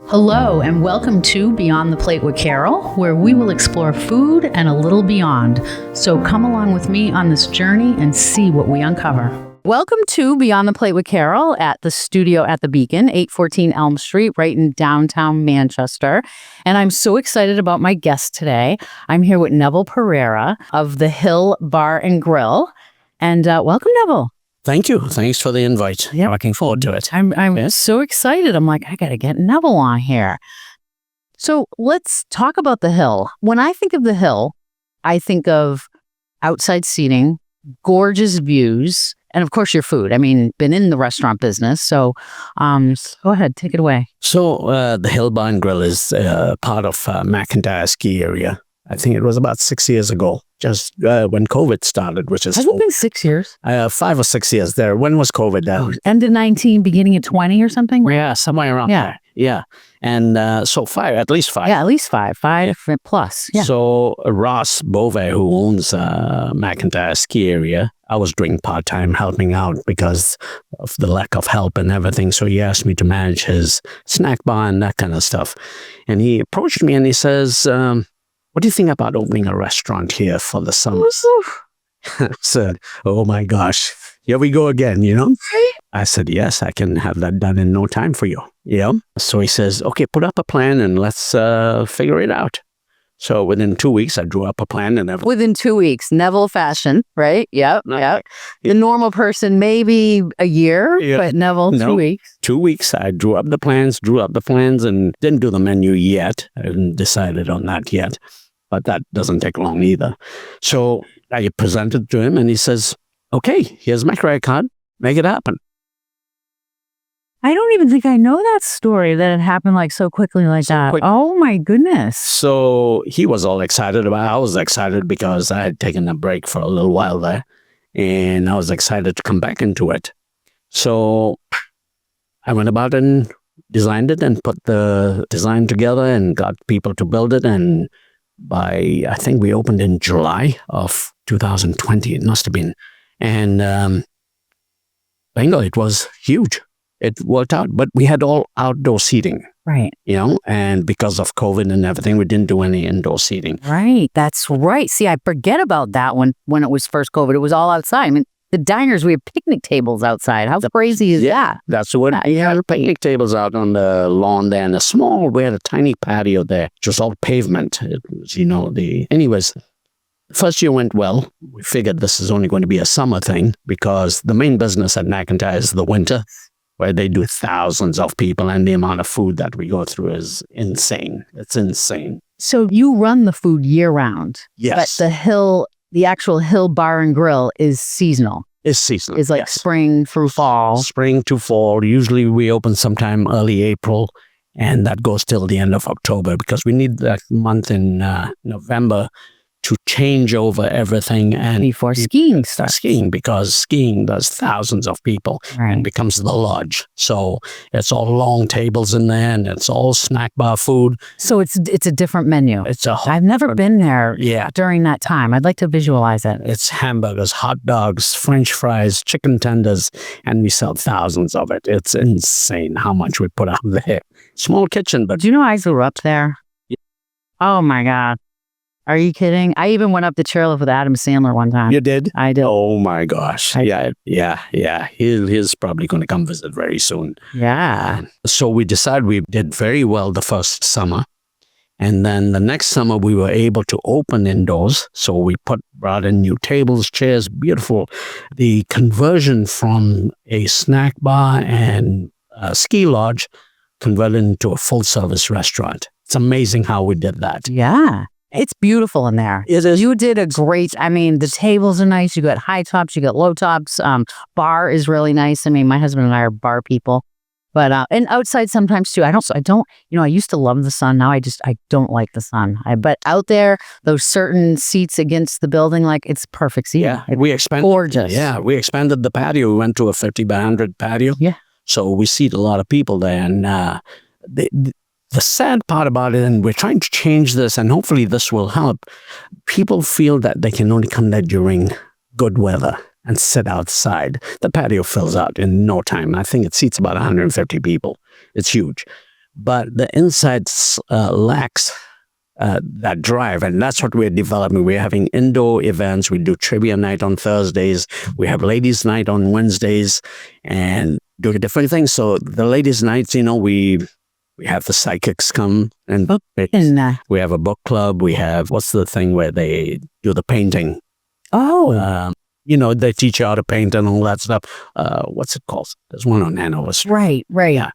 Hello, and welcome to Beyond the Plate with Carol, where we will explore food and a little beyond. So come along with me on this journey and see what we uncover. Welcome to Beyond the Plate with Carol at the studio at the Beacon, 814 Elm Street, right in downtown Manchester. And I'm so excited about my guest today. I'm here with Neville Perera of the Hill Bar and Grill. And welcome, Neville. Thank you. Thanks for the invite. Yep. Looking forward to it. I'm so excited. I'm like, I got to get Neville on here. So let's talk about the Hill. When I think of the Hill, I think of outside seating, gorgeous views, and of course your food. I mean, been in the restaurant business. So go ahead, take it away. So the Hill Bar and Grill is part of McIntyre ski area. I think it was about 6 years ago, just when COVID started, which is... Has it been 6 years? 5 or 6 years there. When was COVID? End of 19, beginning of 20 or something? Yeah, somewhere around there. Yeah. And so at least five. Yeah, at least five plus. Yeah. So Ross Bove, who owns McIntyre ski area, I was doing part-time helping out because of the lack of help and everything. So he asked me to manage his snack bar and that kind of stuff. And he approached me and he says... what do you think about opening a restaurant here for the summers? I said, oh my gosh, here we go again, you know? I said, yes, I can have that done in no time for you. Yeah. So he says, okay, put up a plan and let's figure it out. So within 2 weeks, I drew up a plan and everything. Within 2 weeks, Neville fashion, right? Yep. The normal person, maybe a year, but Neville, 2 weeks. 2 weeks, I drew up the plans, and didn't do the menu yet. I hadn't decided on that yet. But that doesn't take long either. So I presented to him and he says, okay, here's my credit card. Make it happen. I don't even think I know that story, that it happened like so quickly like that. Oh my goodness. So he was all excited about it. I was excited because I had taken a break for a little while there. And I was excited to come back into it. So I went about and designed it and put the design together and got people to build it. And I think we opened in July of 2020, it must have been. And bingo, it was huge. It worked out, but we had all outdoor seating. Right. You know, and because of COVID and everything, we didn't do any indoor seating. Right. That's right. See, I forget about that when it was first COVID. It was all outside. I mean, the diners, we have picnic tables outside. How crazy is that? That's what, yeah, picnic tables out on the lawn there, and we had a tiny patio there, just all pavement. It was, anyways, first year went well. We figured this is only going to be a summer thing because the main business at McIntyre is the winter, where they do thousands of people, and the amount of food that we go through is insane. It's insane. So you run the food year round. Yes. But the actual Hill Bar and Grill is seasonal. It's seasonal. It's like spring through fall. Spring to fall. Usually we open sometime early April, and that goes till the end of October because we need that month in November to change over everything and before skiing starts. Skiing, because skiing does thousands of people and becomes the lodge. So it's all long tables in there and it's all snack bar food. So it's a different menu. I've never been there during that time. I'd like to visualize it. It's hamburgers, hot dogs, French fries, chicken tenders, and we sell thousands of it. It's insane how much we put out there. Small kitchen, but... Do you know I grew up there? Yeah. Oh my God. Are you kidding? I even went up the chairlift with Adam Sandler one time. You did? I did. Oh my gosh. Yeah. He's probably going to come visit very soon. Yeah. So we decided we did very well the first summer. And then the next summer we were able to open indoors. So we brought in new tables, chairs, beautiful. The conversion from a snack bar and a ski lodge converted into a full service restaurant. It's amazing how we did that. Yeah. It's beautiful in there. It is. You did a great, the tables are nice. You got high tops, you got low tops. Bar is really nice. My husband and I are bar people. But, and outside sometimes too. I used to love the sun. Now I don't like the sun. But out there, those certain seats against the building, it's perfect seating. Yeah. We expanded. Gorgeous. Yeah. We expanded the patio. We went to a 50 by 100 patio. Yeah. So we seat a lot of people there. And, the sad part about it, and we're trying to change this, and hopefully this will help, people feel that they can only come there during good weather and sit outside. The patio fills out in no time. I think it seats about 150 people. It's huge. but the inside lacks that drive, and that's what we're developing. We're having indoor events. We do trivia night on Thursdays. We have ladies' night on Wednesdays, and do different things. So the ladies' nights, we have the psychics come, and we have a book club. We have, what's the thing where they do the painting? Oh. They teach you how to paint and all that stuff. What's it called? There's one on Hanover Street. Right. Yeah.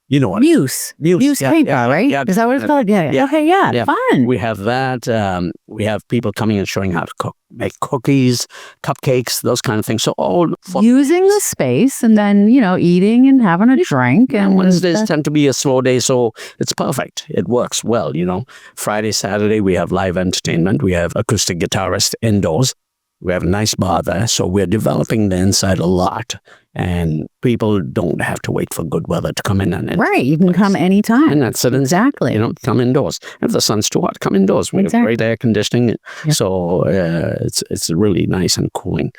You know what? Muse paint bar, right? Yeah. Is that what it's called? Yeah. Okay, yeah. Fun. We have that. We have people coming and showing how to make cookies, cupcakes, those kind of things. So all using the space and then, eating and having a drink. And Wednesdays tend to be a slow day, so it's perfect. It works well, Friday, Saturday, we have live entertainment. We have acoustic guitarists indoors. We have a nice bar there, so we're developing the inside a lot, and people don't have to wait for good weather to come in. Right, you can come anytime. And that's it. Exactly. Come indoors. If the sun's too hot, come indoors. We have great air conditioning, so it's really nice and cooling.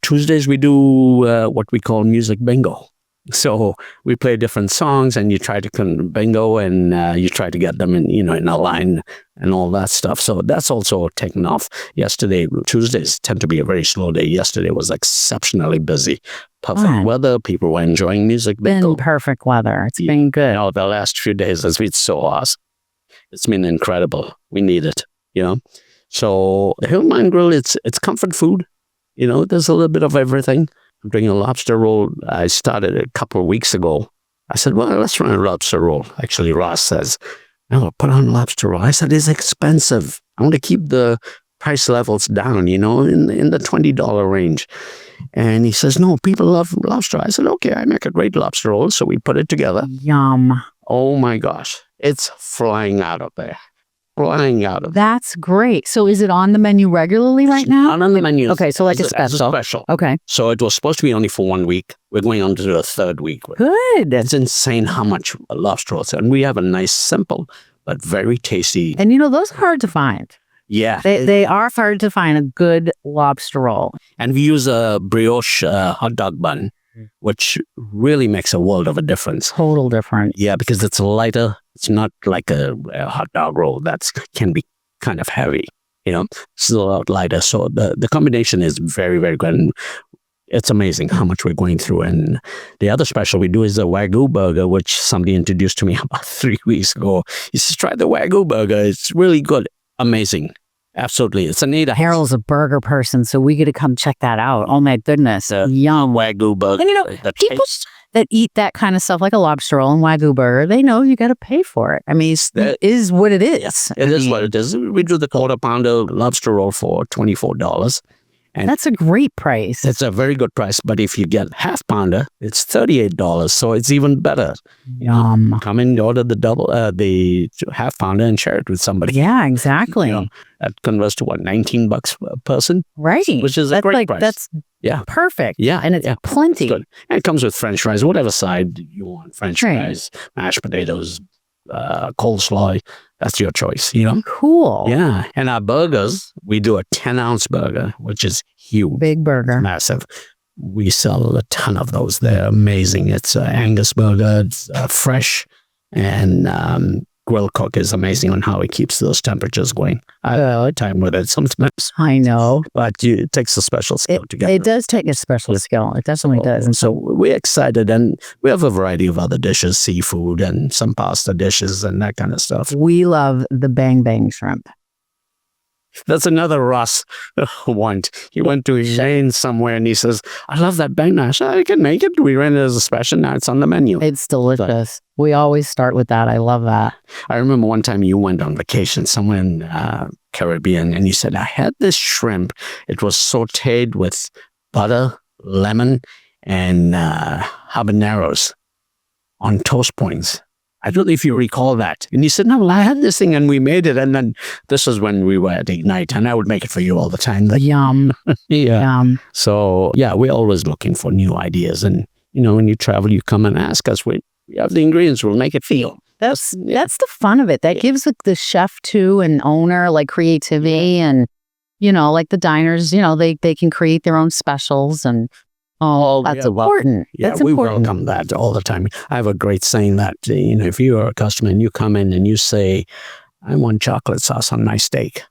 Tuesdays we do what we call music bingo. So we play different songs, and you try to bingo, and you try to get them in a line and all that stuff. So that's also taken off. Tuesdays tend to be a very slow day. Yesterday was exceptionally busy. Perfect weather. People were enjoying music bingo. Been perfect weather. It's been good. The last few days has been so awesome. It's been incredible. We need it. So Hillman Grill, it's comfort food. There's a little bit of everything. I'm doing a lobster roll. I started a couple of weeks ago. I said, well, let's run a lobster roll. Actually, Ross says, no, put on lobster roll. I said, it's expensive. I want to keep the price levels down, in the $20 range. And he says, no, people love lobster. I said, okay, I make a great lobster roll. So we put it together. Yum. Oh my gosh. It's flying out of there. That's great. So is it on the menu regularly right now? Not on the menu. Okay, so like a special. Okay. So it was supposed to be only for 1 week. We're going on to the third week. Good. It's insane how much lobster rolls. And we have a nice, simple, but very tasty. And those are hard to find. Yeah. They are hard to find a good lobster roll. And we use a brioche hot dog bun, which really makes a world of a difference. Total difference. Yeah, because it's lighter. It's not like a hot dog roll that can be kind of heavy. It's a lot lighter. So the combination is very, very good. And it's amazing how much we're going through. And the other special we do is a Wagyu burger, which somebody introduced to me about 3 weeks ago. He says, try the Wagyu burger. It's really good. Amazing. Absolutely. It's Anita. Harold's a burger person, so we get to come check that out. Oh my goodness. Yum. Wagyu burger. And people that eat that kind of stuff like a lobster roll and Wagyu burger, they know you got to pay for it. I mean, it is what it is. Yes, it is what it is. We do the quarter pounder lobster roll for $24. And that's a great price. It's a very good price. But if you get half pounder, it's $38. So it's even better. Yum. Come in, order the half pounder and share it with somebody. Yeah, exactly. That converts to $19 per person. Right. Which is a great price. That's perfect. Yeah. And it's plenty. It's good. And it comes with French fries, whatever side you want. French fries, mashed potatoes, coleslaw. That's your choice, Cool. Yeah. And our burgers, we do a 10-ounce burger, which is huge. Big burger. Massive. We sell a ton of those. They're amazing. It's Angus burger. It's fresh. And grill cook is amazing on how he keeps those temperatures going. I have time with it sometimes. I know. But it takes a special skill to get it. It does take a special skill. It definitely does. And so we're excited, and we have a variety of other dishes, seafood and some pasta dishes and that kind of stuff. We love the bang bang shrimp. That's another Ross want. He went to Shane somewhere and he says, I love that bang bang. I can make it. We ran it as a special. Now it's on the menu. It's delicious. We always start with that. I love that. I remember one time you went on vacation somewhere in Caribbean and you said, I had this shrimp. It was sauteed with butter, lemon, and habaneros on toast points. I don't know if you recall that. And he said, no, well, I had this thing and we made it. And then this is when we were at Ignite and I would make it for you all the time. Yum. Yeah. Yum. So, yeah, we're always looking for new ideas. And, when you travel, you come and ask us. We have the ingredients. We'll make it for you. That's the fun of it. That gives the chef too and owner like creativity and, like the diners, they can create their own specials and Oh, that's important. Yeah, That's we important. welcome that all the time. I have a great saying that, if you are a customer and you come in and you say, I want chocolate sauce on my steak,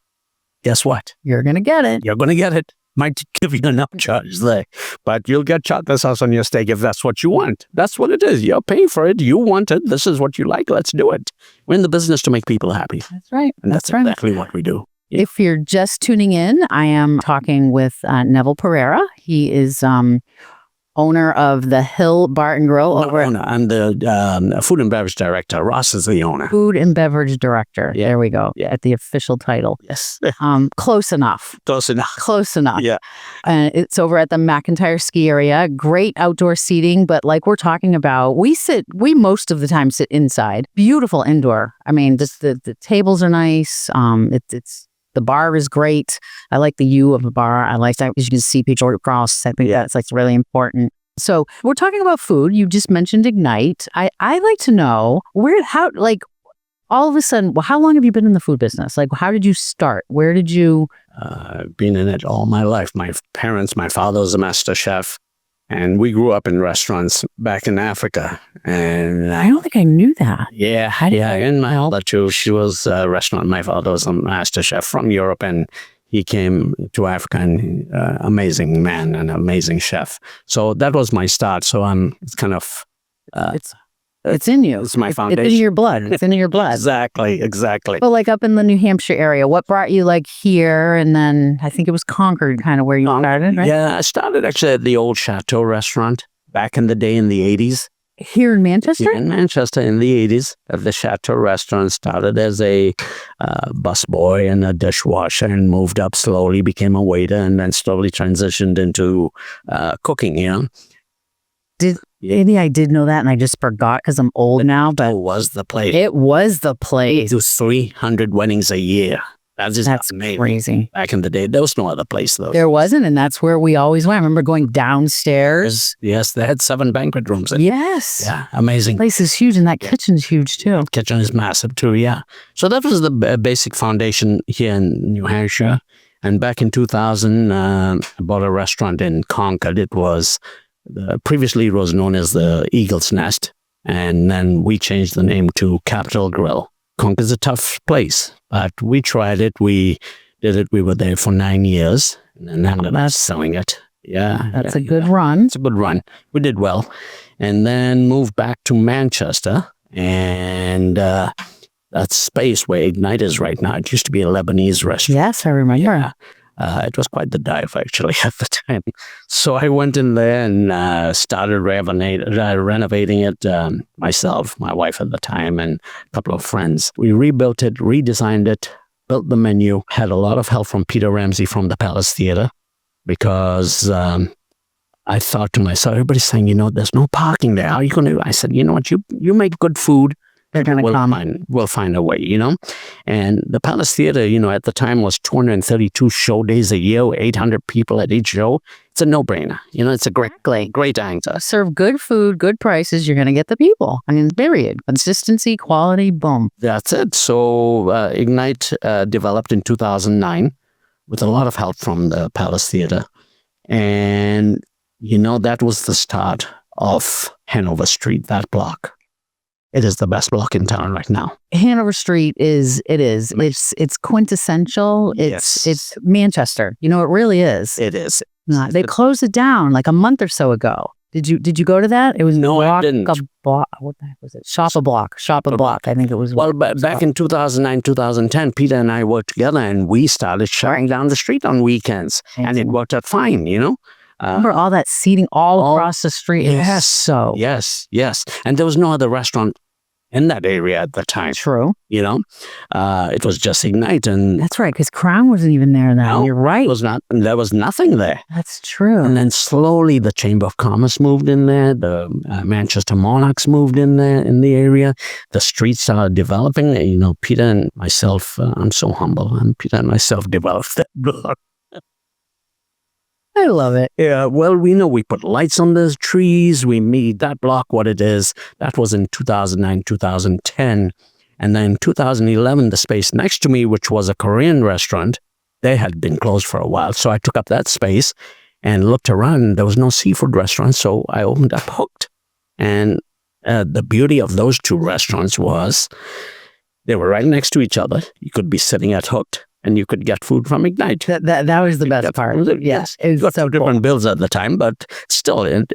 guess what? You're going to get it. You're going to get it. Might give you an upcharge there, but you'll get chocolate sauce on your steak if that's what you want. That's what it is. You're paying for it. You want it. This is what you like. Let's do it. We're in the business to make people happy. That's right. And that's right. exactly what we do. If you're just tuning in, I am talking with Neville Perera. He is owner of the Hill Bar and Grill. I'm the food and beverage director. Ross is the owner. Food and beverage director. Yeah. There we go. Yeah. At the official title. Yes. Close enough. Close enough. Close enough. Yeah. It's over at the McIntyre ski area. Great outdoor seating, but like we're talking about, we most of the time sit inside. Beautiful indoor. I mean, just the tables are nice. The bar is great. I like the view of the bar. I like that because you can see people across. I think that's like really important. So we're talking about food. You just mentioned Ignite. I like to know all of a sudden, how long have you been in the food business? Like, how did you start? Where did you? I've been in it all my life. My father was a master chef. And we grew up in restaurants back in Africa. And I don't think I knew that. Yeah. And my mother too. She was a restaurant. My father was a master chef from Europe, and he came to Africa, and amazing man and amazing chef. So that was my start. So it's kind of it's in you. It's my foundation. It's in your blood. It's in your blood. Exactly. But like up in the New Hampshire area, what brought you like here? And then I think it was Concord kind of where you started, right? Yeah, I started actually at the old Chateau restaurant back in the day in the 80s. Here in Manchester? In Manchester in the 80s. The Chateau restaurant started as a busboy and a dishwasher and moved up slowly, became a waiter, and then slowly transitioned into cooking, Maybe I did know that and I just forgot because I'm old now, but it was the place. It was the place. It was 300 weddings a year. That's amazing. Crazy. Back in the day, there was no other place though. There wasn't, and that's where we always went. I remember going downstairs. Yes, they had 7 banquet rooms. Yes. Yeah, amazing. The place is huge, and that kitchen's huge too. Kitchen is massive too, yeah. So that was the basic foundation here in New Hampshire. And back in 2000, I bought a restaurant in Concord. It was... previously, it was known as the Eagle's Nest, and then we changed the name to Capitol Grill. Concord's a tough place, but we tried it. We did it. We were there for 9 years, and then ended up selling it. Yeah. That's a good run. It's a good run. We did well. And then moved back to Manchester, and that space where Ignite is right now, it used to be a Lebanese restaurant. Yes, I remember. Yeah. It was quite the dive, actually, at the time. So I went in there and started renovating it myself, my wife at the time, and a couple of friends. We rebuilt it, redesigned it, built the menu, had a lot of help from Peter Ramsey from the Palace Theatre, because I thought to myself, everybody's saying, there's no parking there. How are you going to? I said, you know what, you make good food. They're going to come. We'll find a way, And the Palace Theatre, at the time was 232 show days a year, 800 people at each show. It's a no-brainer. It's a great angle. Serve good food, good prices, you're going to get the people. I mean, period. Consistency, quality, boom. That's it. So Ignite developed in 2009 with a lot of help from the Palace Theatre. And, that was the start of Hanover Street, that block. It is the best block in town right now. Hanover Street is. It's quintessential. It's Manchester. It really is. It is. They closed it down like a month or so ago. Did you go to that? It was I didn't. What the heck was it? Shop a block. I think it was. Well, back in 2009, 2010, Peter and I worked together, and we started shutting down the street on weekends, and it worked out fine. Remember all that seating all across the street? Yes. Yes. And there was no other restaurant in that area at the time. True. It was just Ignite. And that's right, because Crown wasn't even there then. No, you're right. There was nothing there. That's true. And then slowly the Chamber of Commerce moved in there. The Manchester Monarchs moved in there in the area. The streets started developing. Peter and myself, I'm so humble. Peter and myself developed that block. I love it. Yeah, well, we put lights on the trees. We made that block what it is. That was in 2009, 2010. And then in 2011, the space next to me, which was a Korean restaurant, they had been closed for a while. So I took up that space and looked around. There was no seafood restaurant, so I opened up Hooked. And the beauty of those two restaurants was they were right next to each other. You could be sitting at Hooked, and you could get food from Ignite. That was the best part. Yes, it was got so different cool. bills at the time, but still, and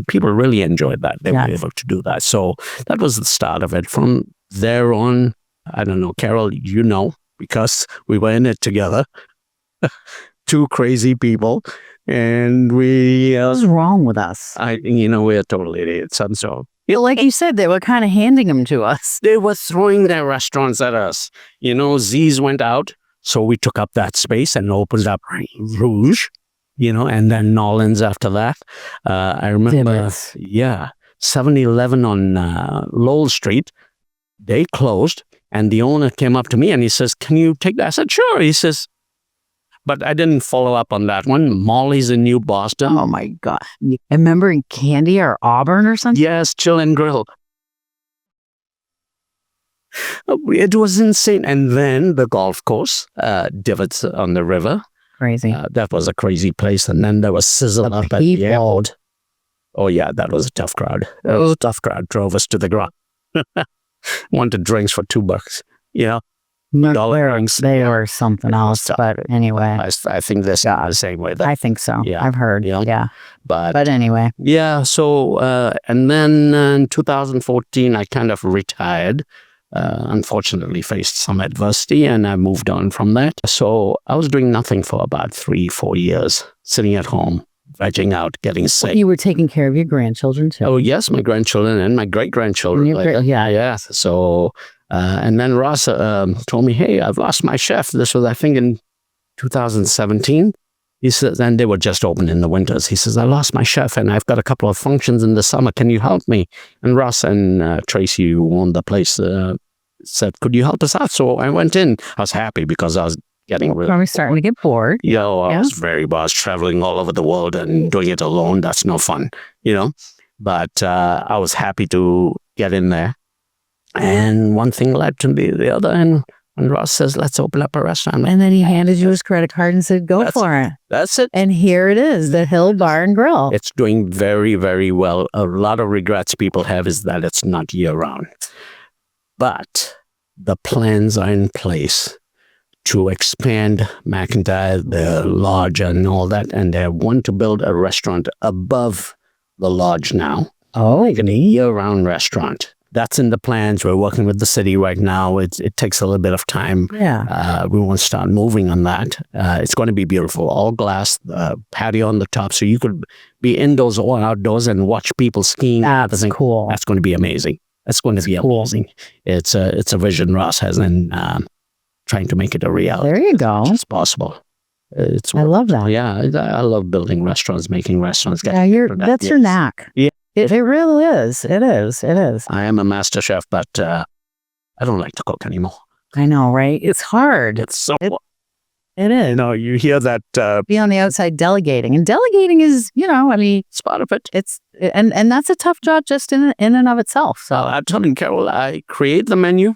people really enjoyed that. They were able to do that. So that was the start of it. From there on, I don't know, Carol, you know, because we were in it together. Two crazy people, and we. What was wrong with us? We're totally idiots. And so, Like you said, they were kind of handing them to us. they were throwing their restaurants at us. Z's went out. So we took up that space and opened up Rouge, and then Nolan's after that. I remember, 7-Eleven on Lowell Street, they closed, and the owner came up to me and he says, "Can you take that?" I said, "Sure." He says, but I didn't follow up on that one. Molly's in New Boston. Oh my God. I remember in Candy or Auburn or something. Yes, Chill and Grill. It was insane. And then the golf course, Divots on the river. Crazy. That was a crazy place. And then there was Sizzle up at the airport. Oh, yeah, that was a tough crowd. That was a tough crowd. Drove us to the ground. Wanted drinks for $2. Dollar drinks. They were something else. But anyway. I think this is the same way. I think so. Yeah. I've heard. Yeah. But anyway. Yeah. So, and then in 2014, I kind of retired. Unfortunately faced some adversity, and I moved on from that. So I was doing nothing for about 3-4 years, sitting at home, vegging out, getting sick. You were taking care of your grandchildren too. Oh yes, my grandchildren and my great-grandchildren. Yeah. So, and then Ross told me, "Hey, I've lost my chef." This was, I think, in 2017. He says, and they were just open in the winters. He says, "I lost my chef and I've got a couple of functions in the summer. Can you help me?" And Ross and Tracy, who owned the place, said, "Could you help us out?" So I went in. I was happy because I was getting really probably starting to get bored. I was very bored, traveling all over the world and doing it alone. That's no fun, But I was happy to get in there. And one thing led to the other. And Ross says, "Let's open up a restaurant." And then he handed you his credit card and said, "Go for it." That's it. And here it is, the Hill Bar and Grill. It's doing very, very well. A lot of regrets people have is that it's not year-round. But the plans are in place to expand McIntyre, the lodge and all that. And they want to build a restaurant above the lodge now. Oh. Like a year-round restaurant. That's in the plans. We're working with the city right now. It takes a little bit of time. Yeah. We want to start moving on that. It's going to be beautiful. All glass, patio on the top. So you could be indoors or outdoors and watch people skiing. That's cool. That's going to be amazing. That's going to be amazing. It's a vision Ross has, and trying to make it a reality. There you go. It's possible. I love that. Yeah, I love building restaurants, making restaurants. Yeah, that's your knack. Yeah. It really is. It is. I am a master chef, but I don't like to cook anymore. I know, right? It's hard. It's so... It is. You hear that... be on the outside delegating. And delegating is, it's part of it. And that's a tough job just in and of itself. So I'm telling you, Carol, I create the menu,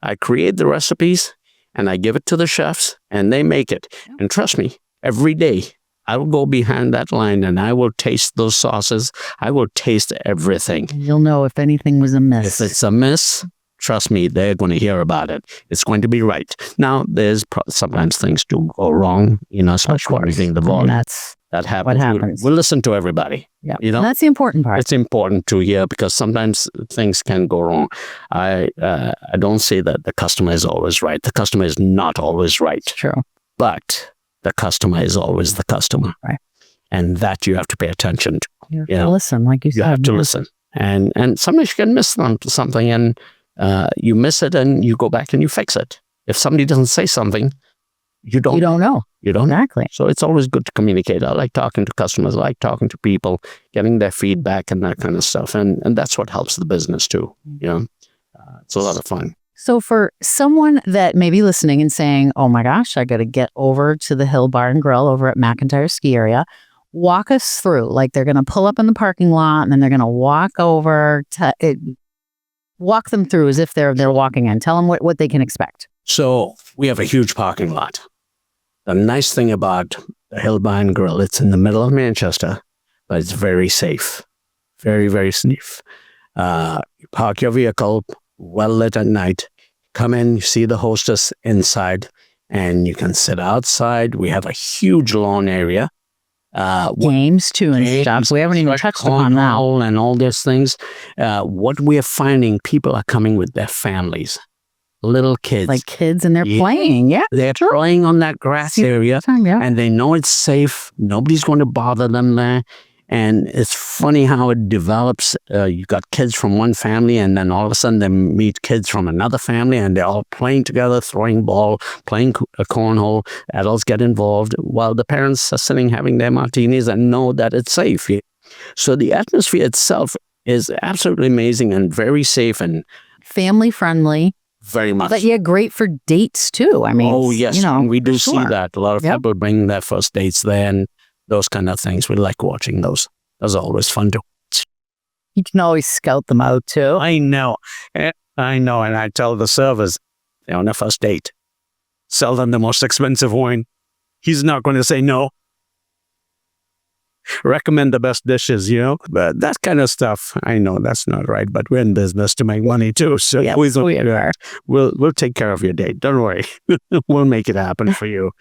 I create the recipes, and I give it to the chefs, and they make it. Yeah. And trust me, every day, I will go behind that line, and I will taste those sauces. I will taste everything. And you'll know if anything was amiss. If it's amiss, trust me, they're going to hear about it. It's going to be right. Now, there's sometimes things do go wrong, especially when the volume. That happens. What happens. We'll listen to everybody. Yeah. And that's the important part. It's important to hear because sometimes things can go wrong. I don't say that the customer is always right. The customer is not always right. It's true. But the customer is always the customer. Right. And that you have to pay attention to. You have to listen, like you said. You have to listen. And sometimes you can miss something and you miss it and you go back and you fix it. If somebody doesn't say something, you don't know. You don't exactly. So it's always good to communicate. I like talking to customers. I like talking to people, getting their feedback and that kind of stuff. And that's what helps the business too. It's a lot of fun. So for someone that may be listening and saying, "Oh my gosh, I got to get over to the Hill Bar and Grill over at McIntyre Ski Area," walk us through. Like they're going to pull up in the parking lot and then they're going to walk over to it. Walk them through as if they're walking in. Tell them what they can expect. So we have a huge parking lot. The nice thing about the Hill Bar and Grill. It's in the middle of Manchester, but it's very safe. Very, very safe. You park your vehicle, well lit at night. Come in, you see the hostess inside, and you can sit outside. We have a huge lawn area. Games too and stuff. We haven't even touched upon that. And all these things. What we are finding, people are coming with their families, little kids. Like kids, and they're playing. Yeah. They're playing on that grass area, and they know it's safe. Nobody's going to bother them there. And it's funny how it develops. You've got kids from one family, and then all of a sudden they meet kids from another family, and they're all playing together, throwing ball, playing a cornhole. Adults get involved while the parents are sitting having their martinis and know that it's safe. So the atmosphere itself is absolutely amazing and very safe and family friendly. Very much. But yeah, great for dates too. I mean, oh yes, we do see that. A lot of people bring their first dates there, and those kind of things. We like watching those. Those are always fun to watch. You can always scout them out too. I know. And I tell the servers, they're on a first date, sell them the most expensive wine. He's not going to say no. Recommend the best dishes, but that kind of stuff. I know that's not right, but we're in business to make money too. So yeah, we are. We'll take care of your date. Don't worry. We'll make it happen for you.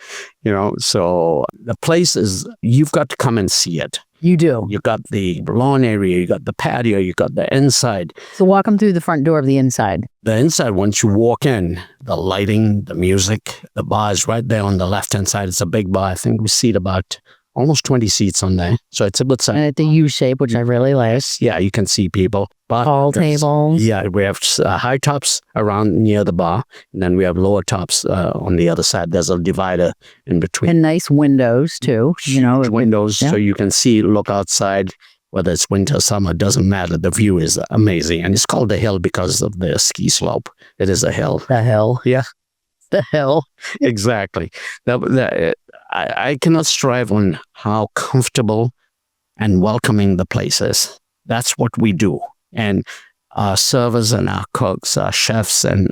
So the place is, you've got to come and see it. You do. You got the lawn area, you got the patio, you got the inside. So walk them through the front door of the inside. The inside, once you walk in, the lighting, the music, the bar is right there on the left-hand side. It's a big bar. I think we seat about almost 20 seats on there. So it's a good size. And at the U shape, which I really like. Yeah, you can see people. Tall tables. Yeah, we have high tops around near the bar. And then we have lower tops on the other side. There's a divider in between. And nice windows too. Windows so you can look outside. Whether it's winter, summer, doesn't matter. The view is amazing. And it's called the Hill because of the ski slope. It is a hill. The hill. Yeah. The hill. Exactly. I cannot strive on how comfortable and welcoming the place is. That's what we do. And our servers and our cooks, our chefs and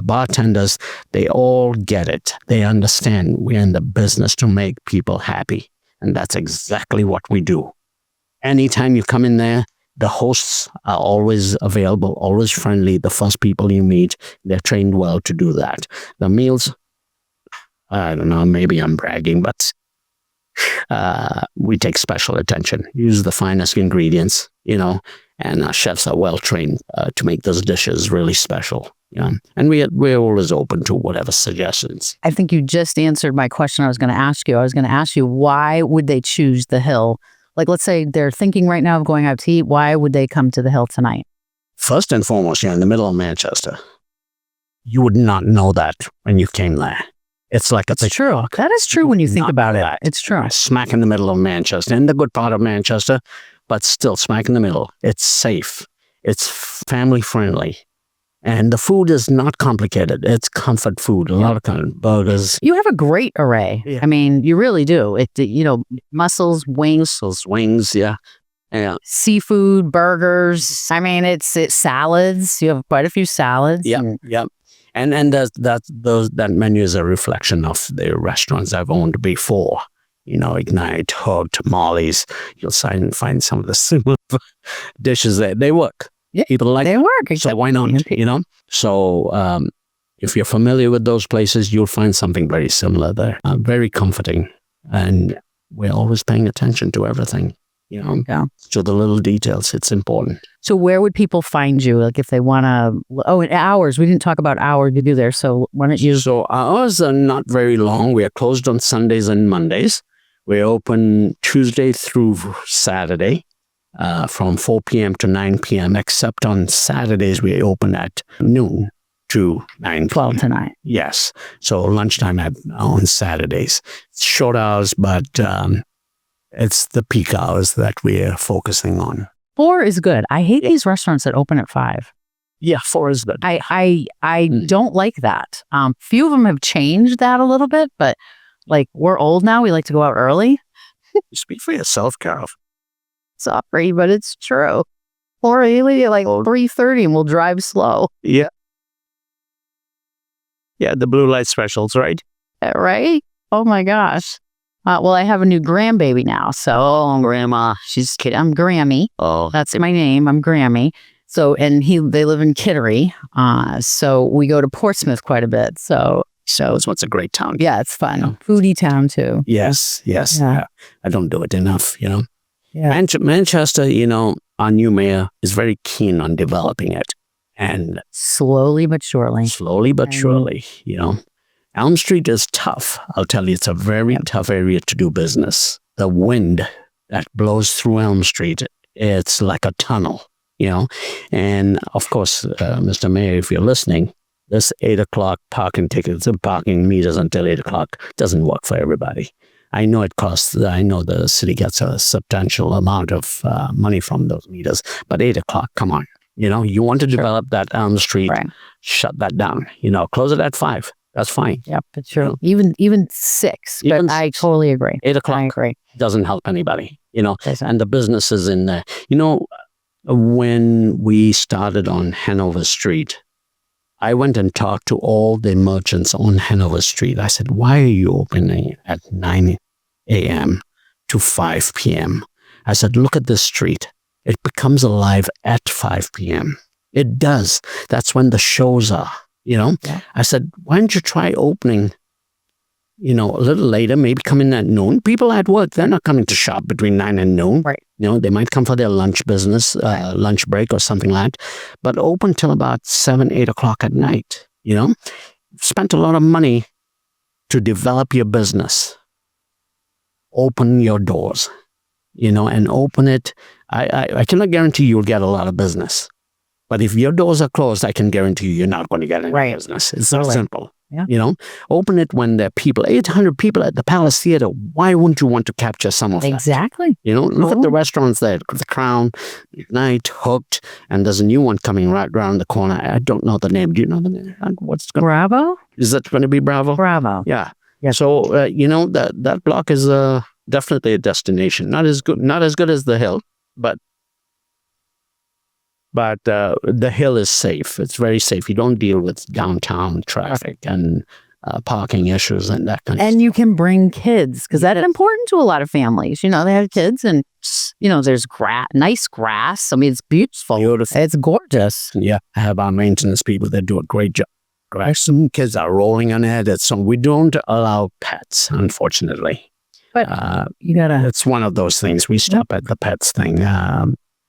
bartenders, they all get it. They understand we're in the business to make people happy. And that's exactly what we do. Anytime you come in there, the hosts are always available, always friendly. The first people you meet, they're trained well to do that. The meals, I don't know, maybe I'm bragging, but we take special attention. Use the finest ingredients, and our chefs are well trained to make those dishes really special. And we're always open to whatever suggestions. I think you just answered my question I was going to ask you. I was going to ask you, why would they choose the Hill? Like, let's say they're thinking right now of going out to eat. Why would they come to the Hill tonight? First and foremost, you're in the middle of Manchester. You would not know that when you came there. It's true. That is true when you think about it. It's true. Smack in the middle of Manchester, in the good part of Manchester, but still smack in the middle. It's safe. It's family friendly. And the food is not complicated. It's comfort food. A lot of kind of burgers. You have a great array. Yeah. I mean, you really do. Mussels, wings. Yeah. Seafood, burgers. I mean, it's salads. You have quite a few salads. Yeah. And that menu is a reflection of the restaurants I've owned before. Ignite, Hooked, Molly's. You'll find some of the similar dishes there. They work. Yeah, people like they work. So why not? So if you're familiar with those places, you'll find something very similar there. Very comforting, and we're always paying attention to everything. To the little details. It's important. So where would people find you? Like if they want to, hours. We didn't talk about hours you do there. So why don't you? So hours are not very long. We are closed on Sundays and Mondays. We're open Tuesday through Saturday from 4 p.m. to 9 p.m. Except on Saturdays, we open at noon to 9 p.m. 12 to 9. Yes. So lunchtime on Saturdays. It's short hours, but it's the peak hours that we're focusing on. 4 is good. I hate these restaurants that open at 5. Yeah, 4 is good. I don't like that. Few of them have changed that a little bit, but like we're old now. We like to go out early. You speak for yourself, Carol. Sorry, but it's true. Or really like 3:30 and we'll drive slow. Yeah. Yeah, the blue light specials, right? Right? Oh my gosh. Well, I have a new grandbaby now. So Grandma. she's kid. I'm Grammy. Oh, That's my name. I'm Grammy. So, and they live in Kittery. So we go to Portsmouth quite a bit. So it's what's a great town. yeah, it's fun. Yeah. Foodie town too. Yes. Yeah. I don't do it enough, Yeah. Manchester, our new mayor is very keen on developing it. And Slowly but surely. slowly but surely, Elm Street is tough. I'll tell you, it's a very tough area to do business. The wind that blows through Elm Street, it's like a tunnel, And of course, Mr. Mayor, if you're listening, this 8 o'clock parking tickets and parking meters until 8 o'clock doesn't work for everybody. I know the city gets a substantial amount of money from those meters, but 8 o'clock, come on. You want to develop that Elm Street, Right. shut that down. Close it at 5. That's fine. Yep, it's true. Even 6, Even but I totally agree. 8 I o'clock agree. doesn't help anybody, Doesn't. and the businesses in there. When we started on Hanover Street, I went and talked to all the merchants on Hanover Street. I said, why are you opening at 9 a.m. to 5 p.m.? I said, look at this street. It becomes alive at 5 p.m. It does. That's when the shows are, Yeah. I said, why don't you try opening, a little later, maybe come in at noon. People at work, they're not coming to shop between 9 and noon. Right. They might come for their lunch business, lunch break or something like that. But open till about 7, 8 o'clock at night, Spent a lot of money to develop your business. Open your doors, and open it. I cannot guarantee you'll get a lot of business. But if your doors are closed, I can guarantee you're not going to get any business. It's so simple. Yeah. Open it when there are people, 800 people at the Palace Theater. Why wouldn't you want to capture some of that? Exactly. Look at the restaurants there. The Crown, Night, Hooked, and there's a new one coming right around the corner. I don't know the name. Do you know the name? Bravo? Is that going to be Bravo? Bravo. Yeah. Yeah. So, that block is definitely a destination. Not as good as the Hill, but the Hill is safe. It's very safe. You don't deal with downtown traffic and parking issues and that kind of stuff. And you can bring kids because that's important to a lot of families. They have kids and, there's nice grass. I mean, it's beautiful. Beautiful. It's gorgeous. Yeah. I have our maintenance people that do a great job. Some kids are rolling on it. So we don't allow pets, unfortunately. But you gotta. It's one of those things. We stop at the pets thing.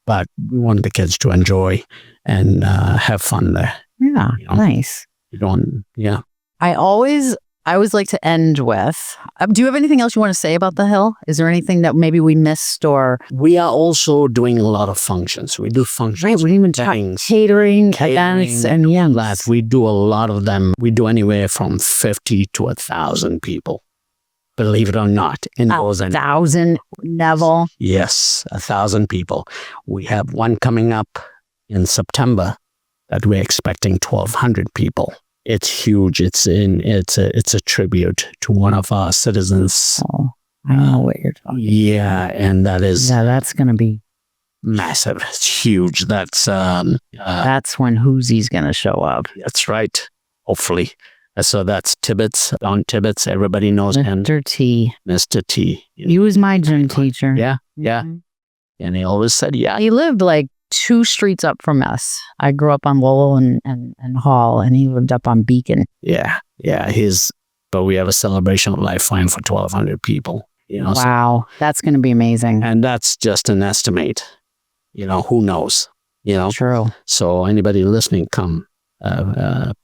But we want the kids to enjoy and have fun there. Yeah, nice. Yeah. I always like to end with, do you have anything else you want to say about the Hill? Is there anything that maybe we missed or? We are also doing a lot of functions. We do functions. Right, we even talk catering, events, and that. We do a lot of them. We do anywhere from 50 to 1,000 people. Believe it or not. 1,000, Neville. Yes, 1,000 people. We have one coming up in September that we're expecting 1,200 people. It's huge. It's a tribute to one of our citizens. Oh, I know what you're talking about. Yeah, and that is... Yeah, that's going to be... massive. It's huge. That's when Whoosie's going to show up. That's right. Hopefully. So that's Tibbetts, Don Tibbetts. Everybody knows him. Mr. T. Mr. T. He was my gym teacher. Yeah. Mm-hmm. And he always said, yeah. He lived like 2 streets up from us. I grew up on Lowell and Hall, and he lived up on Beacon. Yeah. But we have a celebration of life fine for 1,200 people. Wow. That's going to be amazing. And that's just an estimate. Who knows? True. So anybody listening, come.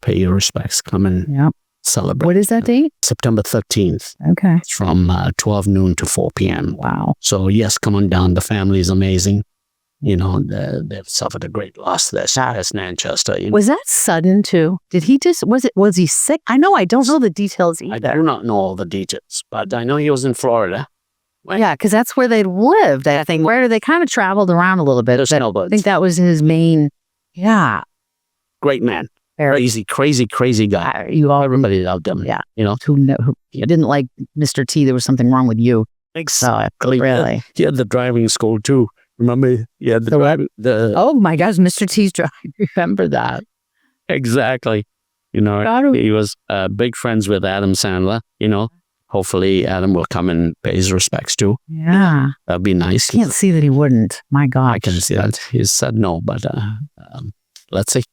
Pay your respects. Come and celebrate. What is that date? September 13th. Okay. It's from 12 noon to 4 p.m. Wow. So yes, come on down. The family is amazing. They've suffered a great loss there. As Manchester. Was that sudden too? Did he was he sick? I know I don't know the details either. I do not know all the details, but I know he was in Florida. Yeah, because that's where they lived. I think where they kind of traveled around a little bit. I think that was his main. Yeah. Great man. Crazy guy. Everybody loved him. Yeah. Who didn't like Mr. T? There was something wrong with you. Exactly. Really? He had the driving school too. Remember? Yeah. Oh my gosh, Mr. T's driving. Remember that? Exactly. He was big friends with Adam Sandler. hopefully Adam will come and pay his respects too. Yeah. That'd be nice. Can't see that he wouldn't. My God. I can see that. He said no, but let's see.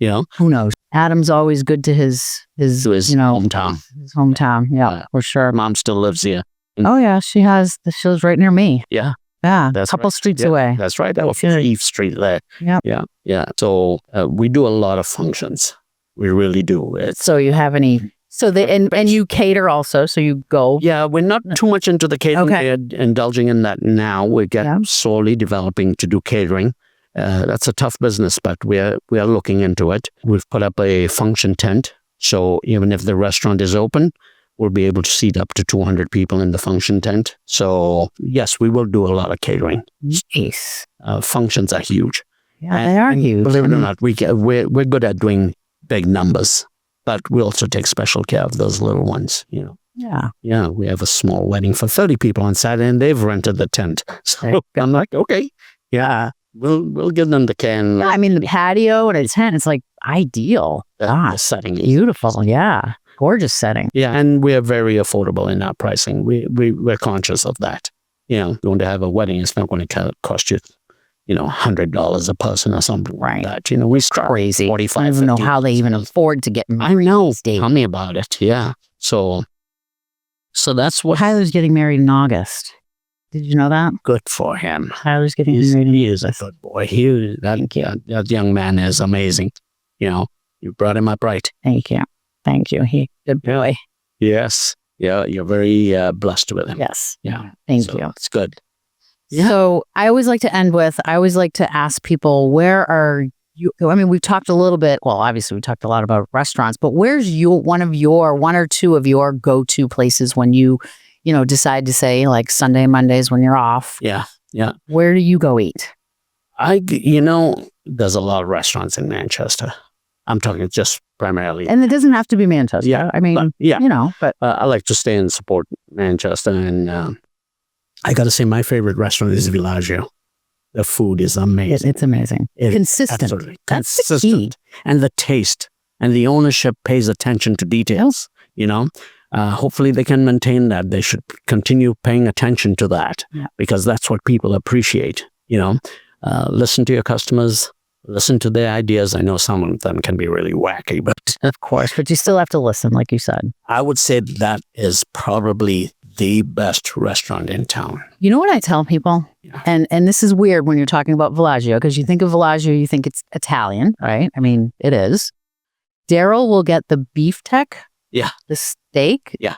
Who knows? Adam's always good to his hometown. His hometown. Yeah, for sure. Mom still lives here. Oh yeah, she lives right near me. Yeah. Yeah, That's a couple right. streets Yeah, away. That's right. That was Eve Street there. Yep. Yeah. So we do a lot of functions. We really do. So you have any? So and you cater also. So you go. Yeah, we're not too much into the catering. Okay. We're indulging in that now. We're getting slowly developing to do catering. That's a tough business, but we are looking into it. We've put up a function tent. So even if the restaurant is open, we'll be able to seat up to 200 people in the function tent. So yes, we will do a lot of catering. Nice. Functions are huge. Yeah, they are huge. Believe it or not, we're good at doing big numbers, but we also take special care of those little ones. Yeah. Yeah, we have a small wedding for 30 people on Saturday, and they've rented the tent. So I'm like, okay, yeah, we'll give them the can. Yeah, I mean the patio and a tent. It's like ideal. The setting is beautiful. Yeah. Gorgeous setting. Yeah, and we're very affordable in our pricing. We're conscious of that. Going to have a wedding, it's not going to cost you, $100 a person or something like that. We start crazy. 45. I don't even know how they even afford to get married. I know. Tell me about it. Yeah. So that's what. Tyler's getting married in August. Did you know that? Good for him. Tyler's getting married. He is a good boy. That young man is amazing. You brought him up right. Thank you. He good boy. Yes. Yeah. You're very blessed with him. Yes. Yeah. Thank you. It's good. Yeah. So I always like to ask people, where are you? I mean, we've talked a little bit. Well, obviously we talked a lot about restaurants, but where's one or two of your go-to places when you decide to say like Sunday, Mondays when you're off? Yeah. Yeah. Where do you go eat? There's a lot of restaurants in Manchester. I'm talking just primarily. And it doesn't have to be Manchester. Yeah. I mean, but I like to stay and support Manchester. And I got to say, my favorite restaurant is Villaggio. The food is amazing. It's amazing. Consistent. Absolutely. That's consistent. the key. And the taste and the ownership pays attention to details, Hopefully they can maintain that. They should continue paying attention to that because that's what people appreciate, Listen to your customers. Listen to their ideas. I know some of them can be really wacky, but of course, but you still have to listen, like you said. I would say that is probably the best restaurant in town. You know what I tell people? Yeah. And this is weird when you're talking about Villaggio, because you think of Villaggio, you think it's Italian, right? I mean, it is. Daryl will get the beefsteak. Yeah. The steak. Yeah.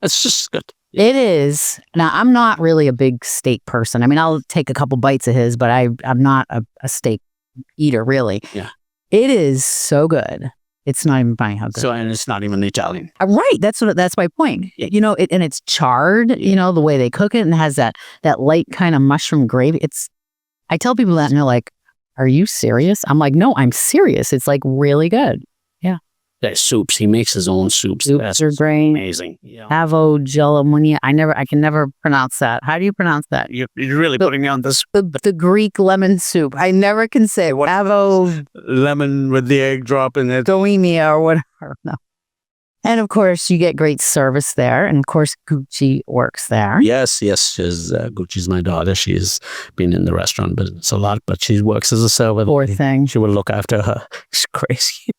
It's just good. It is. Now, I'm not really a big steak person. I mean, I'll take a couple bites of his, but I'm not a steak eater, really. Yeah. It is so good. It's not even funny how good. So, and it's not even Italian. Right. That's my point. And it's charred, the way they cook it, and it has that light kind of mushroom gravy. I tell people that and they're like, are you serious? I'm like, no, I'm serious. It's like really good. Yeah. There's soups. He makes his own soups. Soups are great. Amazing. Yeah. Avo Gelamunia. I can never pronounce that. How do you pronounce that? You're really putting me on this. The Greek lemon soup. I never can say what. Avo lemon with the egg drop in it. Doemia or whatever. No. And of course, you get great service there. And of course, Gucci works there. Yes. Gucci's my daughter. She's been in the restaurant business a lot, but she works as a server. Poor thing. She will look after her. It's crazy.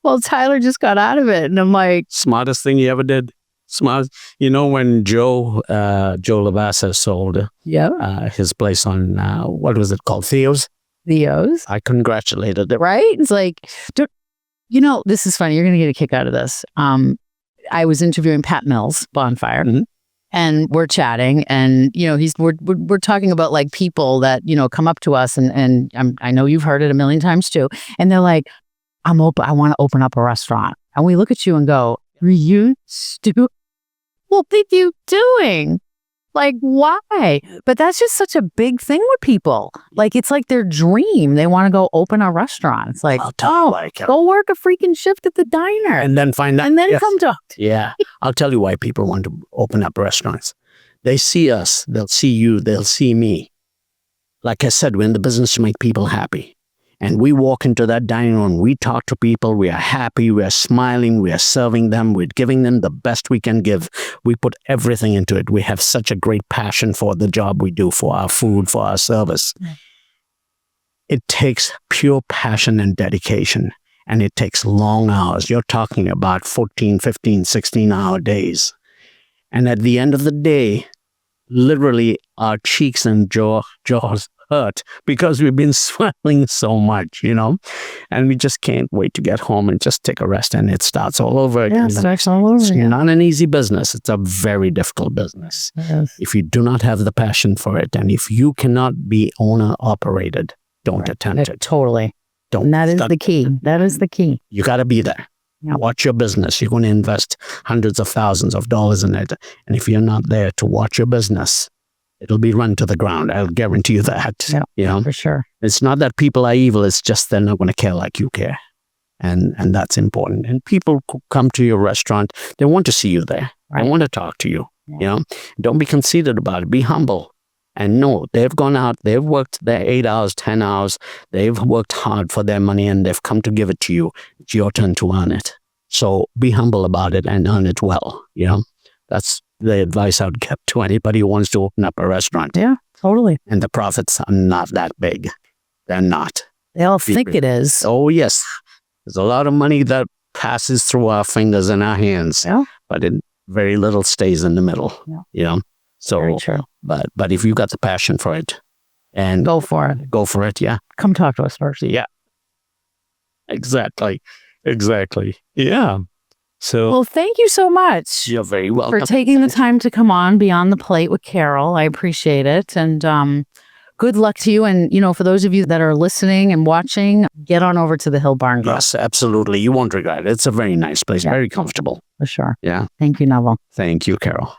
Well, Tyler just got out of it, and I'm like... Smartest thing he ever did. Smart. When Joe Lavassa sold his place on, what was it called? Theo's? I congratulated him. Right? It's like, this is funny. You're going to get a kick out of this. I was interviewing Pat Mills, Bonfire, and we're chatting, and, we're talking about, like, people that, come up to us, and I know you've heard it a million times, too, and they're like, I want to open up a restaurant. And we look at you and go, are you stupid? What are you doing? Like, why? But that's just such a big thing with people. Like, it's like their dream. They want to go open a restaurant. It's like, go work a freaking shift at the diner. And then find out. And then come talk. Yeah. I'll tell you why people want to open up restaurants. They see us. They'll see you. They'll see me. Like I said, we're in the business to make people happy. And we walk into that dining room, we talk to people, we are happy, we are smiling, we are serving them, we're giving them the best we can give. We put everything into it. We have such a great passion for the job we do, for our food, for our service. Yeah. It takes pure passion and dedication, and it takes long hours. You're talking about 14, 15, 16-hour days. And at the end of the day, literally our cheeks and jaws hurt because we've been smiling so much, and we just can't wait to get home and just take a rest, and it starts all over again. Yeah, it starts all over again. It's not an easy business. It's a very difficult business. Yes. If you do not have the passion for it, and if you cannot be owner-operated, don't attempt it. Totally. Don't. And that is the key. That is the key. You got to be there. Yep. Watch your business. You're going to invest hundreds of thousands of dollars in it. And if you're not there to watch your business, it'll be run to the ground. I'll guarantee you that. Yeah, for sure. It's not that people are evil. It's just they're not going to care like you care. And that's important. And people who come to your restaurant, they want to see you there. Right. They want to talk to you. Yeah. Don't be conceited about it. Be humble. And no, they've gone out, they've worked their 8 hours, 10 hours, they've worked hard for their money, and they've come to give it to you. It's your turn to earn it. So be humble about it and earn it well. That's the advice I would give to anybody who wants to open up a restaurant. Yeah, totally. And the profits are not that big. They're not. They all think it is. Oh, yes. There's a lot of money that passes through our fingers and our hands, but very little stays in the middle, So, very true. But if you got the passion for it, and go for it. Yeah. Come talk to us first. Yeah. Exactly. Yeah. So. Well, thank you so much. You're very welcome. For taking the time to come on Beyond the Plate with Carol. I appreciate it. And good luck to you. And, for those of you that are listening and watching, get on over to the Hill Barn Grill. Yes, absolutely. You won't regret it. It's a very nice place. Very comfortable. For sure. Yeah. Thank you, Neville. Thank you, Carol.